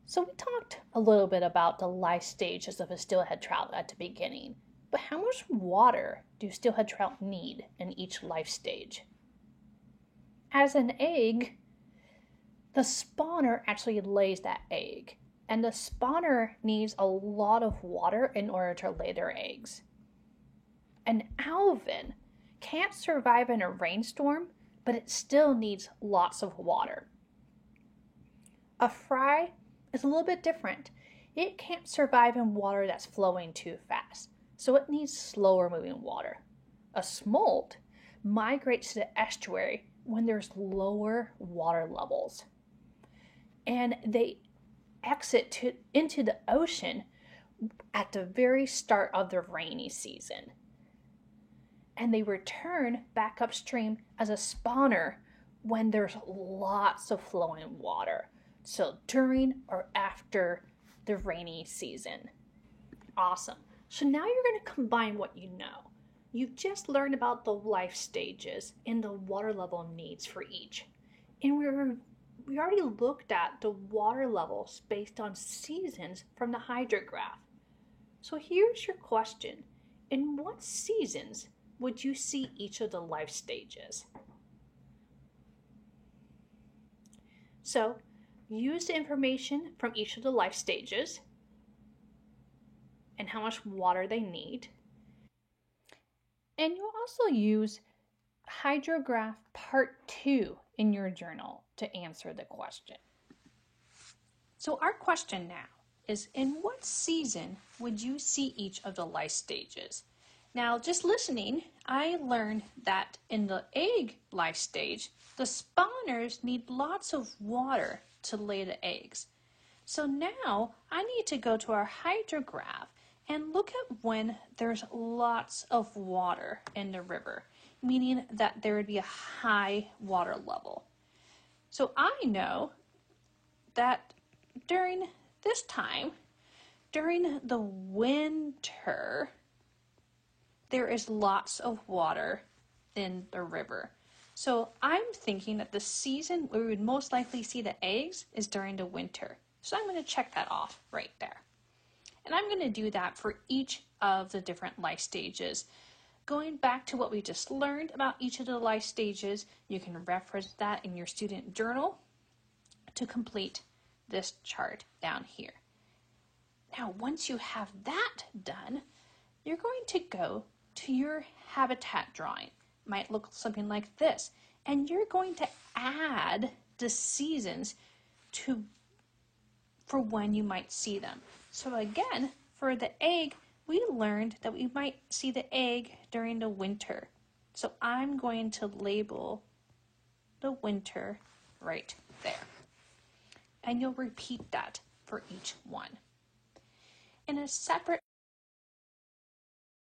So we talked a little bit about the life stages of a steelhead trout at the beginning, but how much water do steelhead trout need in each life stage? As an egg, the spawner actually lays that egg, and the spawner needs a lot of water in order to lay their eggs. An alvin can't survive in a rainstorm, but it still needs lots of water. A fry is a little bit different. It can't survive in water that's flowing too fast, so it needs slower moving water. A smolt migrates to the estuary when there's lower water levels, and they into the ocean at the very start of the rainy season. And they return back upstream as a spawner when there's lots of flowing water. So during or after the rainy season. Awesome. So now you're going to combine what you know. You've just learned about the life stages and the water level needs for each. And we already looked at the water levels based on seasons from the hydrograph. So here's your question. In what seasons would you see each of the life stages? So use the information from each of the life stages and how much water they need. And you'll also use Hydrograph Part 2 in your journal to answer the question. So our question now is, in what season would you see each of the life stages? Now, just listening, I learned that in the egg life stage, the spawners need lots of water to lay the eggs. So now I need to go to our hydrograph and look at when there's lots of water in the river, meaning that there would be a high water level. So I know that during this time, during the winter, there is lots of water in the river. So I'm thinking that the season where we would most likely see the eggs is during the winter. So I'm going to check that off right there. And I'm going to do that for each of the different life stages. Going back to what we just learned about each of the life stages, you can reference that in your student journal to complete this chart down here. Now, once you have that done, you're going to go to your habitat drawing. It might look something like this. And you're going to add the seasons for when you might see them. So again, for the egg, we learned that we might see the egg during the winter. So I'm going to label the winter right there. And you'll repeat that for each one. In a separate